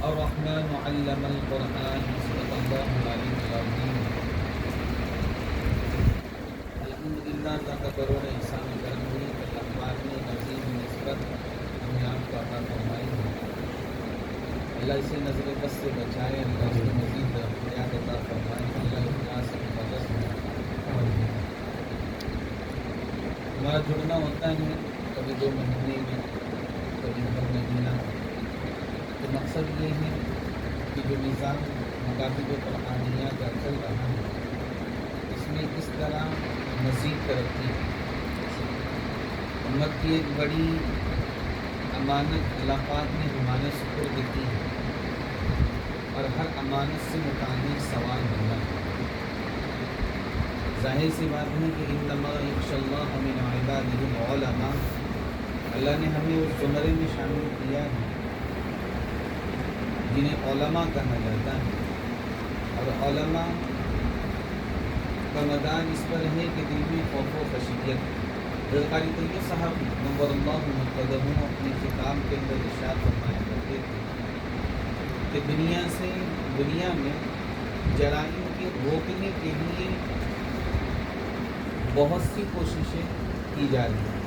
الرحمن علم القرآن صدق اللہ العلی العظیم۔ الحمدللہ، اللہ کا کروڑ احسان کرم ہوئی کہ اللہ پاک نے نظیر نسبت ہمیں آپ کو عطا فرمائی ہے۔ اللہ اسے نظر بس سے بچائے، اللہ اس کو مزید حیات عطا فرمائے، اللہ اخلاص کی مدد ہے۔ ہمارا جڑنا ہوتا ہے کبھی 2 مہینے میں، کبھی ہر مہینہ۔ تو مقصد یہ ہے کہ جو نظام مکاتب قرآنیہ کا چل رہا ہے اس میں کس طرح مزید ترقی ہے۔ امت کی ایک بڑی امانت اللہ پاک نے ہمارے سپرد کی ہے، اور ہر امانت سے متعلق سوال ہونا ہے۔ ظاہر سی بات ہے کہ انما یخشی اللہ من عبادہ العلماء، اللہ نے ہمیں اس زمرے میں شامل کیا ہے جنہیں علماء کہا جاتا ہے، اور علماء کا مدار اس پر ہے کہ دل میں خوف و خشیت۔ قاری طیب صاحب نور اللہ مقدم اپنے کتاب کے اندر ارشاد فرمایا کرتے تھے کہ دنیا میں جرائم کے روکنے کے لیے بہت سی کوششیں کی جا رہی ہیں،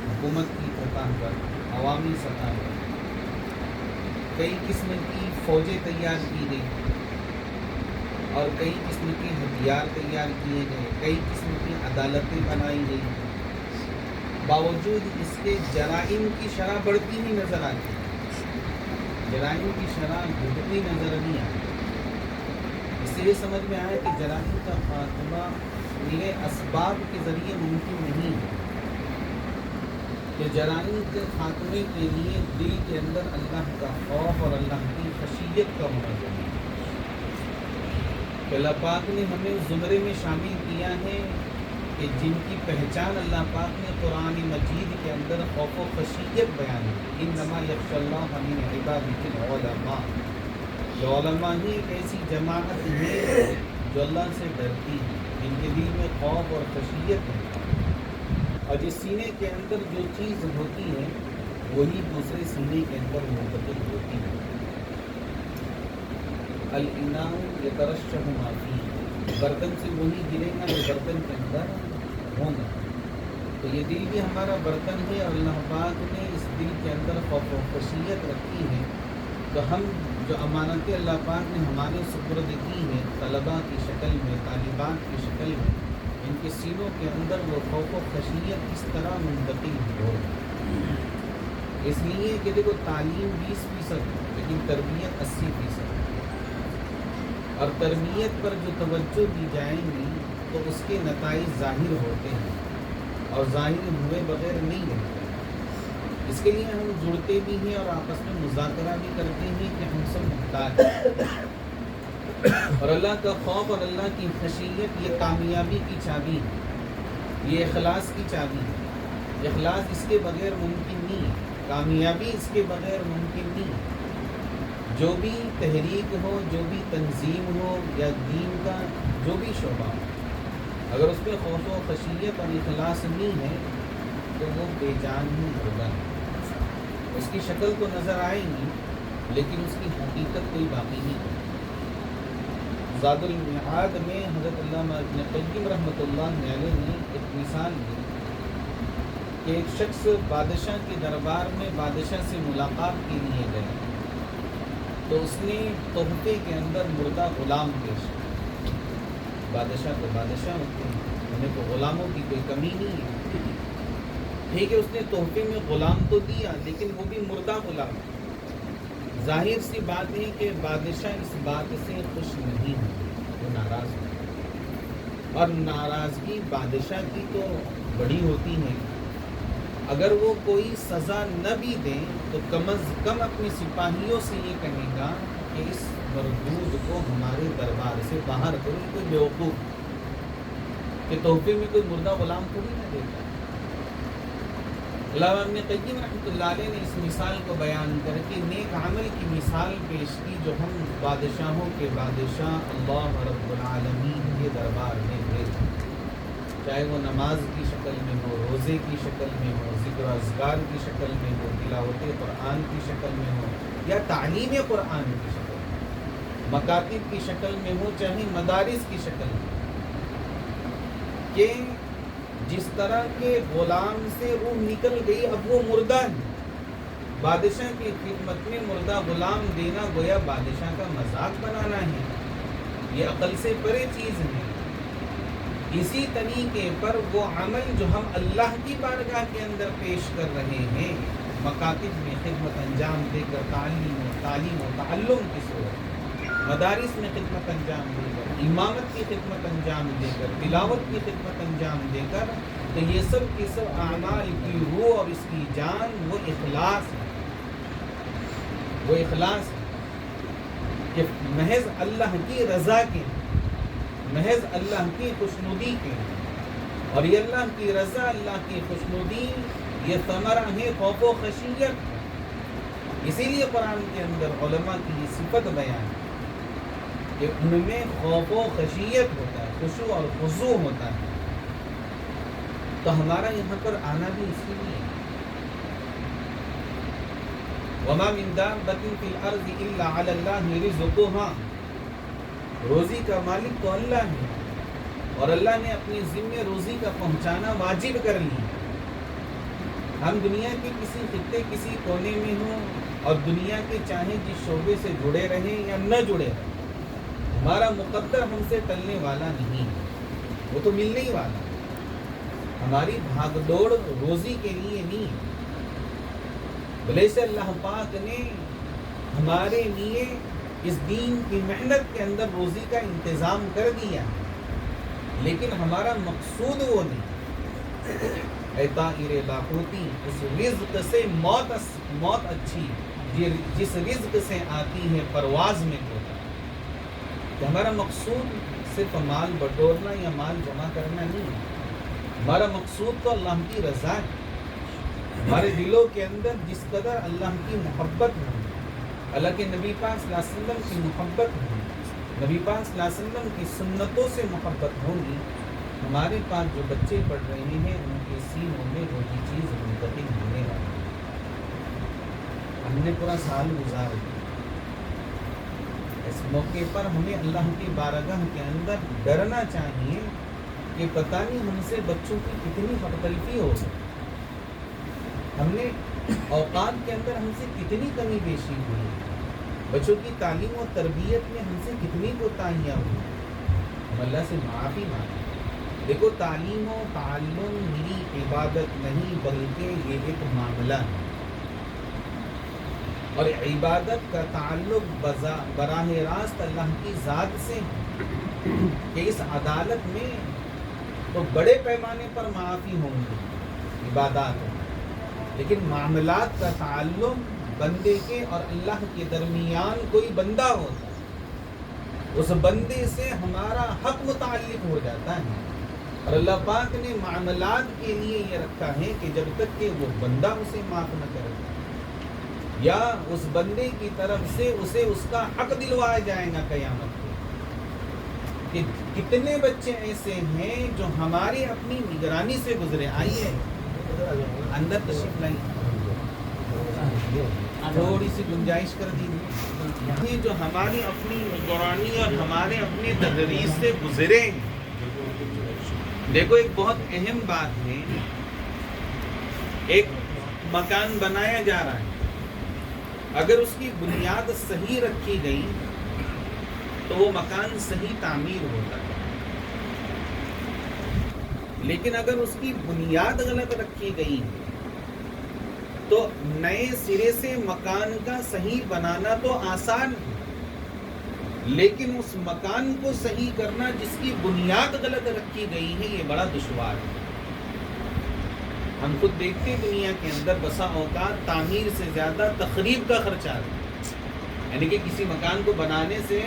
حکومت کی سطح پر، عوامی سطح پر کئی قسم کی فوجیں تیار کی گئی، اور کئی قسم کے ہتھیار تیار کیے گئے، کئی قسم کی عدالتیں بنائی گئی۔ باوجود اس کے جرائم کی شرح بڑھتی ہی نظر آتی ہے، جرائم کی شرح گھٹتی نظر نہیں آتی۔ اس سے یہ سمجھ میں آیا کہ جرائم کا خاتمہ میرے اسباب کے ذریعے ممکن نہیں ہے، کہ جرائم کے خاتمے کے لیے دل کے اندر اللہ کا خوف اور اللہ کی خشیت کا ہونا ضروری ہے۔ کہ اللہ پاک نے ہمیں اس زمرے میں شامل کیا ہے کہ جن کی پہچان اللہ پاک نے قرآن مجید کے اندر خوف و خشیت بیان کی۔ انما یخشی اللہ من عبادہ العلماء، جو علماء ہی ایک ایسی جماعت ہے جو اللہ سے ڈرتی ہے، جن کے دل میں خوف اور خشیت ہے، اور جس سینے کے اندر جو چیز ہوتی ہے وہی دوسرے سینے کے اندر منتقل ہوتی ہے۔ الاناء یترشح ما فیہ، برتن سے وہی گرے گا جو برتن کے اندر ہوگا۔ تو یہ دل بھی ہمارا برتن ہے، اور اللہ پاک نے اس دل کے اندر خوف و خشیت رکھی ہے۔ تو ہم جو امانتیں اللہ پاک نے ہمارے سپرد کی ہیں، طلباء کی شکل میں، طالبات کی شکل میں، ان کے سینوں کے اندر وہ خوف و خشیت کس طرح منتقل ہو۔ اس لیے کہ دیکھو تعلیم 20% لیکن تربیت 80%، اور تربیت پر جو توجہ دی جائیں گی تو اس کے نتائج ظاہر ہوتے ہیں، اور ظاہر ہوئے بغیر نہیں رہتے۔ اس کے لیے ہم جڑتے بھی ہیں اور آپس میں مذاکرہ بھی کرتے ہیں کہ ہم سب محتاج ہیں، اور اللہ کا خوف اور اللہ کی خشیت یہ کامیابی کی چابی ہے، یہ اخلاص کی چابی ہے۔ اخلاص اس کے بغیر ممکن نہیں ہے، کامیابی اس کے بغیر ممکن نہیں ہے۔ جو بھی تحریک ہو، جو بھی تنظیم ہو، یا دین کا جو بھی شعبہ ہو، اگر اس میں خوف و خشیت اور اخلاص نہیں ہے تو وہ بے جان ہی ہوگا۔ اس کی شکل تو نظر آئے گی لیکن اس کی حقیقت کوئی باقی نہیں ہے۔ زاد المعاد میں حضرت علامہ ابن قیم رحمۃ اللہ علیہ نے ایک مثال دی کہ ایک شخص بادشاہ کے دربار میں بادشاہ سے ملاقات کے لیے گئے، تو اس نے تحفے کے اندر مردہ غلام پیش کیا۔ بادشاہ تو بادشاہ ہوتے ہیں، انہیں تو غلاموں کی کوئی کمی نہیں ہے۔ ٹھیک ہے، اس نے تحفے میں غلام تو دیا لیکن وہ بھی مردہ غلام۔ ظاہر سی بات ہے کہ بادشاہ اس بات سے خوش نہیں ہے، وہ ناراض ہے، اور ناراضگی بادشاہ کی تو بڑی ہوتی ہے۔ اگر وہ کوئی سزا نہ بھی دیں تو کم از کم اپنے سپاہیوں سے یہ کہے گا کہ اس مردود کو ہمارے دربار سے باہر کرو، کوئی بیوقوف کہ تحفے میں کوئی مردہ غلام تھوڑی نہ دیتا۔ علامہ ابن قیم رحمۃ اللہ علیہ نے اس مثال کو بیان کر کے نیک عمل کی مثال پیش کی جو ہم بادشاہوں کے بادشاہ اللہ رب العالمین کے دربار میں بھیج۔ چاہے وہ نماز کی شکل میں ہو، روزے کی شکل میں ہو، ذکر و اذکار کی شکل میں ہو، تلاوت قرآن کی شکل میں ہو، یا تعلیم قرآن کی شکل میں، مکاتب کی شکل میں ہو، چاہے مدارس کی شکل میں، کہ جس طرح کے غلام سے روح نکل گئی اب وہ مردہ ہے، بادشاہ کی خدمت میں مردہ غلام دینا گویا بادشاہ کا مذاق بنانا ہے، یہ عقل سے پرے چیز ہے۔ اسی طریقے پر وہ عمل جو ہم اللہ کی بارگاہ کے اندر پیش کر رہے ہیں، مکاتب میں خدمت انجام دے کر، تعلیم و تعلم کی صورت، مدارس میں خدمت انجام دے کر، امامت کی خدمت انجام دے کر، تلاوت کی خدمت انجام دے کر، تو یہ سب کے سب اعمال کی روح اور اس کی جان وہ اخلاص ہے، وہ اخلاص ہے کہ محض اللہ کی رضا کے، محض اللہ کی خوشنودی کے، اور یہ اللہ کی رضا، اللہ کی خوشنودی، یہ ثمرہ ہے خوف و خشیت۔ اسی لیے قرآن کے اندر علماء کی یہ صفت بیان ہے کہ ان میں خوف و خشیت ہوتا ہے، خشوع اور خضوع ہوتا ہے۔ تو ہمارا یہاں پر آنا بھی اسی لیے، وَمَا مِن دَابَّةٍ فِي الْأَرْضِ إِلَّا عَلَى اللَّهِ رِزْقُهَا، روزی کا مالک تو اللہ ہے، اور اللہ نے اپنی ذمہ روزی کا پہنچانا واجب کر لی۔ ہم دنیا کے کسی خطے، کسی کونے میں ہوں، اور دنیا کے چاہے جس شعبے سے جڑے رہیں یا نہ جڑے رہیں، ہمارا مقدر ہم سے ٹلنے والا نہیں، وہ تو ملنے ہی والا۔ ہماری بھاگ دوڑ روزی کے لیے نہیں، بھلے سے اللہ پاک نے ہمارے لیے اس دین کی محنت کے اندر روزی کا انتظام کر دیا، لیکن ہمارا مقصود وہ نہیں۔ اے طائر لاہوتی، اس رزق سے موت اچھی، جس رزق سے آتی ہے پرواز میں ہوتا، کہ ہمارا مقصود صرف مال بٹورنا یا مال جمع کرنا نہیں ہے، ہمارا مقصود تو اللہ کی رضا ہے۔ ہمارے دلوں کے اندر جس قدر اللہ کی محبت ہو، اللہ کے نبی پاک صلی اللہ علیہ وسلم کی محبت ہو، نبی پاک صلی اللہ علیہ وسلم کی سنتوں سے محبت ہوگی، ہمارے پاس جو بچے پڑھ رہے ہیں ان کے سینوں میں وہی چیز منتقل ہونے والی ہے۔ ہم نے پورا سال گزار دیا، اس موقع پر ہمیں اللہ کی بارگاہ کے اندر ڈرنا چاہیے کہ پتہ نہیں ہم سے بچوں کی کتنی حق تلفی ہو گئی، ہم نے اوقات کے اندر ہم سے کتنی کمی بیشی ہوئی، بچوں کی تعلیم و تربیت میں ہم سے کتنی کوتاہیاں ہوئی، ہم اللہ سے معافی مانگیں۔ دیکھو، تعلیم و تعلم میری عبادت نہیں بلکہ یہ ایک معاملہ ہے، اور عبادت کا تعلق براہ راست اللہ کی ذات سے ہے، کہ اس عدالت میں تو بڑے پیمانے پر معافی ہوں گی عبادات، لیکن معاملات کا تعلق بندے کے اور اللہ کے درمیان کوئی بندہ ہوتا ہے، اس بندے سے ہمارا حق متعلق ہو جاتا ہے، اور اللہ پاک نے معاملات کے لیے یہ رکھا ہے کہ جب تک کہ وہ بندہ اسے معاف نہ کرے، یا اس بندے کی طرف سے اسے اس کا حق دلوایا جائے گا قیامت کو۔ کہ کتنے بچے ایسے ہیں جو ہماری اپنی نگرانی سے گزرے، آئیے اندر تشریف لائیں، تھوڑی سی گنجائش کر دیجیے، جو ہماری اپنی نگرانی اور ہمارے اپنے تدریس سے گزرے ہیں۔ دیکھو، ایک بہت اہم بات ہے، ایک مکان بنایا جا رہا ہے، اگر اس کی بنیاد صحیح رکھی گئی تو وہ مکان صحیح تعمیر ہوتا ہے، لیکن اگر اس کی بنیاد غلط رکھی گئی تو نئے سرے سے مکان کا صحیح بنانا تو آسان ہے، لیکن اس مکان کو صحیح کرنا جس کی بنیاد غلط رکھی گئی ہے یہ بڑا دشوار ہے۔ ہم خود دیکھتے ہیں دنیا کے اندر بسا اوقات تعمیر سے زیادہ تخریب کا خرچہ ہے، یعنی کہ کسی مکان کو بنانے سے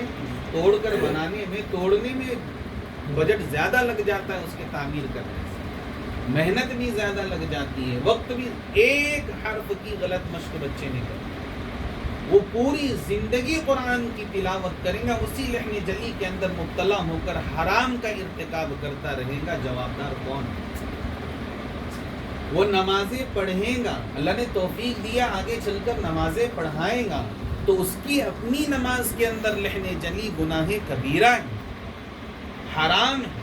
توڑ کر بنانے میں، توڑنے میں بجٹ زیادہ لگ جاتا ہے، اس کے تعمیر کرنے سے محنت بھی زیادہ لگ جاتی ہے، وقت بھی، ایک حرف کی غلط مشق بچے نے کر، وہ پوری زندگی قرآن کی تلاوت کریں گا، اسی لحن جلی کے اندر مبتلا ہو کر حرام کا ارتکاب کرتا رہے گا، جوابدار کون؟ وہ نمازیں پڑھیں گا، اللہ نے توفیق دیا آگے چل کر نمازیں پڑھائے گا، تو اس کی اپنی نماز کے اندر لحن جلی گناہ کبیرہ ہے، حرام ہے۔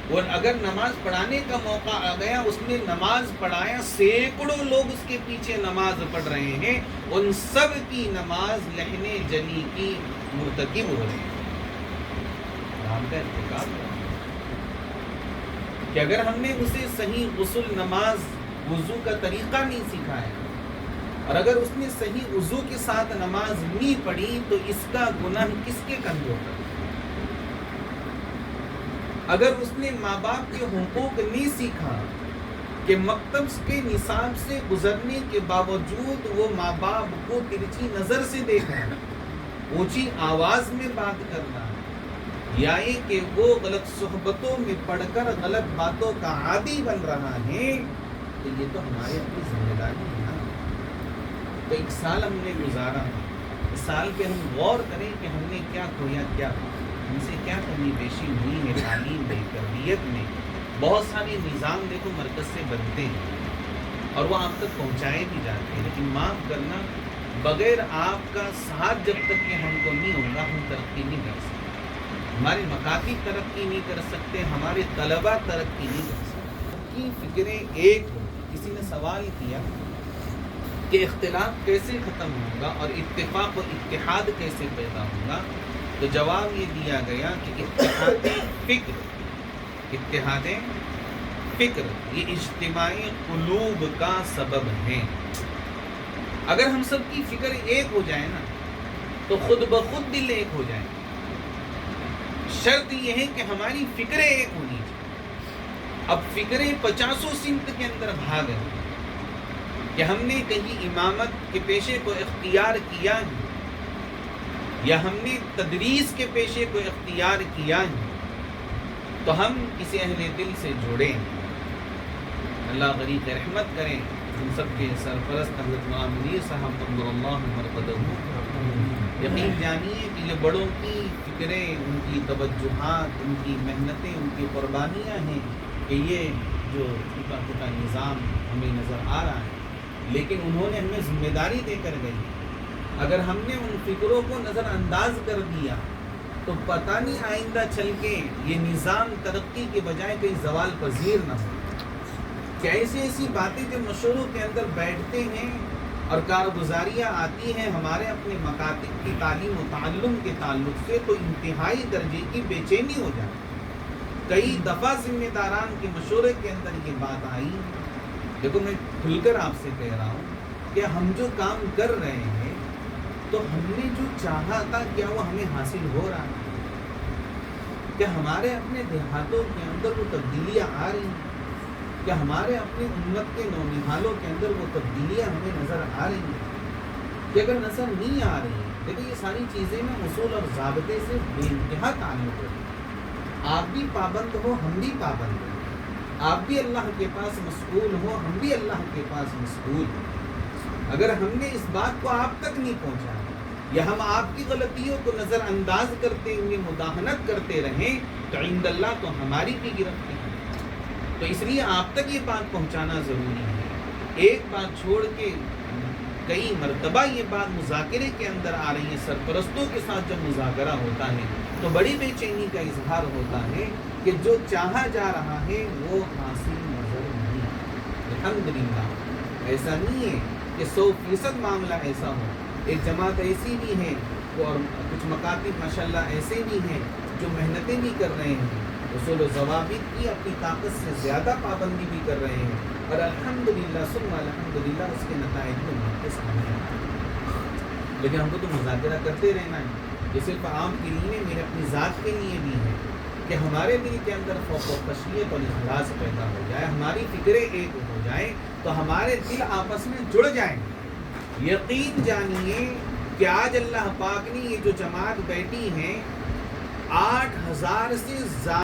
اور اگر نماز پڑھانے کا موقع آ گیا، اس نے نماز پڑھایا، سینکڑوں لوگ اس کے پیچھے نماز پڑھ رہے ہیں، ان سب کی نماز لحن جلی کی مرتکب ہو رہی ہے، حرام کا ارتکاب ہو رہا ہے۔ کہ اگر ہم نے اسے صحیح غسل، نماز، وضو کا طریقہ نہیں سکھایا، اور اگر اس نے صحیح وضو کے ساتھ نماز نہیں پڑھی، تو اس کا گناہ کس کے کندھوں پر؟ اگر اس نے ماں باپ کے حقوق نہیں سیکھا کہ مکتب کے نصاب سے گزرنے کے باوجود وہ ماں باپ کو ترچھی نظر سے دیکھنا، اونچی آواز میں بات کرنا، یا یہ کہ وہ غلط صحبتوں میں پڑھ کر غلط باتوں کا عادی بن رہا ہے، تو یہ تو ہماری اپنی ذمہ داری ہے نا۔ تو ایک سال ہم نے گزارا، اس سال پہ ہم غور کریں کہ ہم نے کیا کھویا، کیا ہم سے کیا کمی بیشی ہوئی ہے تعلیم میں، تربیت میں۔ بہت سارے نظام دیکھو مرکز سے بنتے ہیں اور وہ آپ تک پہنچائے بھی جاتے ہیں، لیکن معاف کرنا، بغیر آپ کا ساتھ جب تک کہ ہم کو نہیں ہوگا، ہم ترقی نہیں کر سکتے، ہمارے مکاتب ترقی نہیں کر سکتے، ہمارے طلباء ترقی نہیں کر سکتے۔ کی فکریں ایک ہو۔ کسی نے سوال کیا کہ اختلاف کیسے ختم ہوگا اور اتفاق و اتحاد کیسے پیدا ہوگا، تو جواب یہ دیا گیا کہ اتحاد فکر یہ اجتماعی قلوب کا سبب ہے۔ اگر ہم سب کی فکر ایک ہو جائے نا، تو خود بخود دل ایک ہو جائے۔ شرط یہ ہے کہ ہماری فکریں ایک ہونی چاہیے۔ اب فکریں 50 سمت کے اندر بھاگ ہیں کہ ہم نے کہیں امامت کے پیشے کو اختیار کیا ہے، یا ہم نے تدریس کے پیشے کو اختیار کیا ہے، تو ہم کسی اہل دل سے جڑیں۔ اللہ غریق رحمت کریں ہم سب کے سرپرست حضرت مولانا منیر صاحب قدر اللہ مرقدہ۔ یقین جانیے کہ یہ بڑوں کی فکریں، ان کی توجہات، ان کی محنتیں، ان کی قربانیاں ہیں کہ یہ جو ٹوٹا پھوٹا نظام ہمیں نظر آ رہا ہے، لیکن انہوں نے ہمیں ذمہ داری دے کر گئی۔ اگر ہم نے ان فکروں کو نظر انداز کر دیا، تو پتہ نہیں آئندہ چل کے یہ نظام ترقی کے بجائے کہیں زوال پذیر نہ ہو۔ کہ ایسی باتیں جو مشوروں کے اندر بیٹھتے ہیں اور کارگزاریاں آتی ہیں ہمارے اپنے مکاتب کی تعلیم و تعلم کے تعلق سے، تو انتہائی درجے کی بے چینی ہو جاتی۔ کئی دفعہ ذمہ داران کے مشورے کے اندر یہ بات آئی۔ دیکھو میں کھل کر آپ سے کہہ رہا ہوں کہ ہم جو کام کر رہے ہیں، تو ہم نے جو چاہا تھا کیا وہ ہمیں حاصل ہو رہا ہے؟ کیا ہمارے اپنے دیہاتوں کے اندر وہ تبدیلیاں آ رہی ہیں؟ کیا ہمارے اپنے امت کے نونہالوں کے اندر وہ تبدیلیاں ہمیں نظر آ رہی ہیں؟ کہ اگر نظر نہیں آ رہی ہیں، دیکھیں یہ ساری چیزیں نا اصول اور ضابطے سے بے انتہا تعلق ہے۔ آپ بھی پابند ہو، ہم بھی پابند ہیں، آپ بھی اللہ کے پاس مسئول ہو، ہم بھی اللہ کے پاس مسئول ہیں۔ اگر ہم نے اس بات کو آپ تک نہیں پہنچایا، یا ہم آپ کی غلطیوں کو نظر انداز کرتے ہوئے مداہنت کرتے رہیں، تو عند اللہ تو ہماری بھی گرفتی ہے۔ تو اس لیے آپ تک یہ بات پہنچانا ضروری ہے۔ ایک بات چھوڑ کے کئی مرتبہ یہ بات مذاکرے کے اندر آ رہی ہے، سرپرستوں کے ساتھ جب مذاکرہ ہوتا ہے تو بڑی بے چینی کا اظہار ہوتا ہے کہ جو چاہا جا رہا ہے وہ حاصل نظر نہیں۔ الحمدللہ ایسا نہیں ہے کہ 100% معاملہ ایسا ہو۔ ایک جماعت ایسی بھی ہے اور کچھ مکاتب ماشاءاللہ ایسے بھی ہیں جو محنتیں بھی کر رہے ہیں، اصول و ضوابط کی اپنی طاقت سے زیادہ پابندی بھی کر رہے ہیں، اور الحمدللہ ثم الحمدللہ اس کے نتائج بھی ہمارے سامنے آتے ہیں۔ لیکن ہم کو تو مذاکرہ کرتے رہنا ہے۔ یہ صرف عام کے لیے میرے اپنی ذات کے لیے بھی ہے کہ ہمارے دل کے اندر خوف و خشیت اور اخلاص پیدا ہو جائے، ہماری فکریں ایک ہو جائیں، تو ہمارے دل آپس میں جڑ جائیں۔ یقین جانیے کہ آج اللہ پاک نے یہ جو جماعت بیٹھی ہیں 8000 سے زیادہ